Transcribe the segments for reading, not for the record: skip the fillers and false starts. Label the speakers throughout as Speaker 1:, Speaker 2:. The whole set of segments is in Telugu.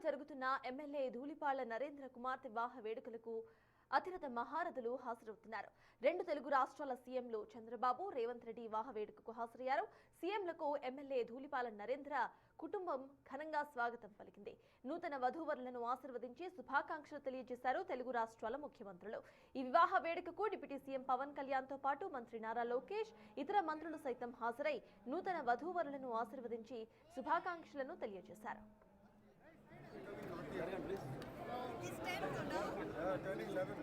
Speaker 1: జరుగుతున్న ఎమ్మెల్యే ధూళిపాళ్ల నరేంద్ర కుమార్తె వివాహ వేడుకలకు అతిరథ మహారథులు హాజరవుతున్నారు. రెండు తెలుగు రాష్ట్రాల సీఎంలు చంద్రబాబు, రేవంత్ రెడ్డి వివాహ వేడుకకు హాజరయ్యారు. సీఎంలకు ఎమ్మెల్యే ధూళిపాళ్ల నరేంద్ర కుటుంబం ఘనంగా స్వాగతం పలికింది. నూతన వధూవరులను ఆశీర్వదించి శుభాకాంక్షలు తెలియజేశారు తెలుగు రాష్ట్రాల ముఖ్యమంత్రులు. ఈ వివాహ వేడుకకు డిప్యూటీ సీఎం పవన్ కళ్యాణ్ తో పాటు మంత్రి నారా లోకేష్, ఇతర మంత్రులు సైతం హాజరై నూతన వధూవరులను ఆశీర్వదించి శుభాకాంక్షలను తెలియజేశారు.
Speaker 2: It's 10 to now?
Speaker 3: Turning 11.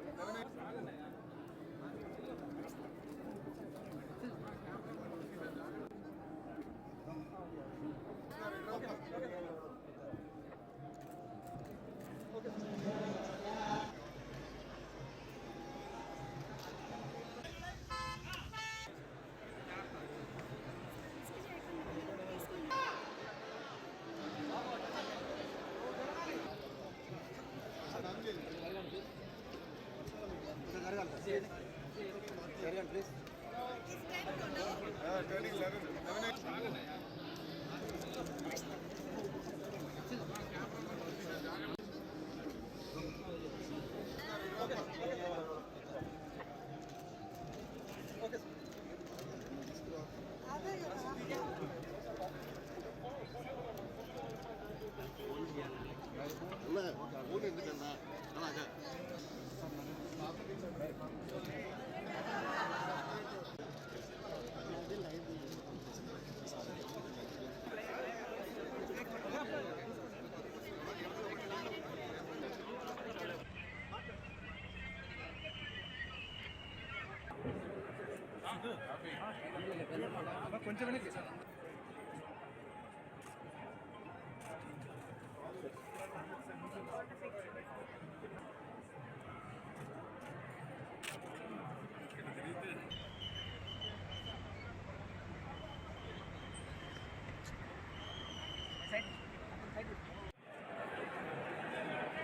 Speaker 3: Please.
Speaker 2: It's 10 to now?
Speaker 3: Turning 11. కొంచెం వెనక్కి సార్.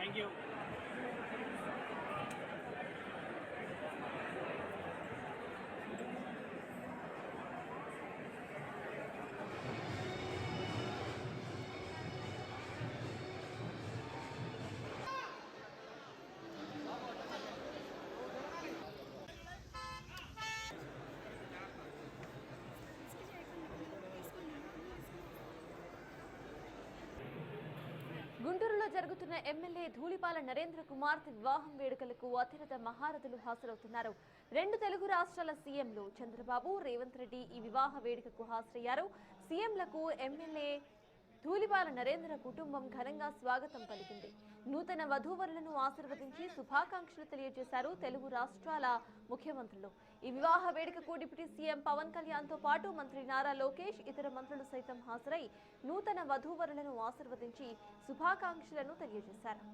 Speaker 4: Thank you.
Speaker 1: గుంటూరులో జరుగుతున్న ఎమ్మెల్యే ధూళిపాళ్ల నరేంద్ర కుమార్తె వివాహం వేడుకలకు అతిరథ మహారథులు హాజరవుతున్నారు. రెండు తెలుగు రాష్ట్రాల సీఎంలు చంద్రబాబు, రేవంత్ రెడ్డి ఈ వివాహ వేడుకకు హాజరయ్యారు. సీఎంలకు ఎమ్మెల్యే ధూళిపాళ్ల నరేంద్ర కుటుంబం ఘనంగా స్వాగతం పలికింది. నూతన వధూవరులను ఆశీర్వదించి శుభాకాంక్షలు తెలియజేశారు తెలుగు రాష్ట్రాల ముఖ్యమంత్రులు. ఈ వివాహ వేడుకకు డిప్యూటీ సీఎం పవన్ కళ్యాణ్ తో పాటు మంత్రి నారా లోకేష్, ఇతర మంత్రులు సైతం హాజరై నూతన వధూవరులను ఆశీర్వదించి శుభాకాంక్షలను తెలియజేశారు.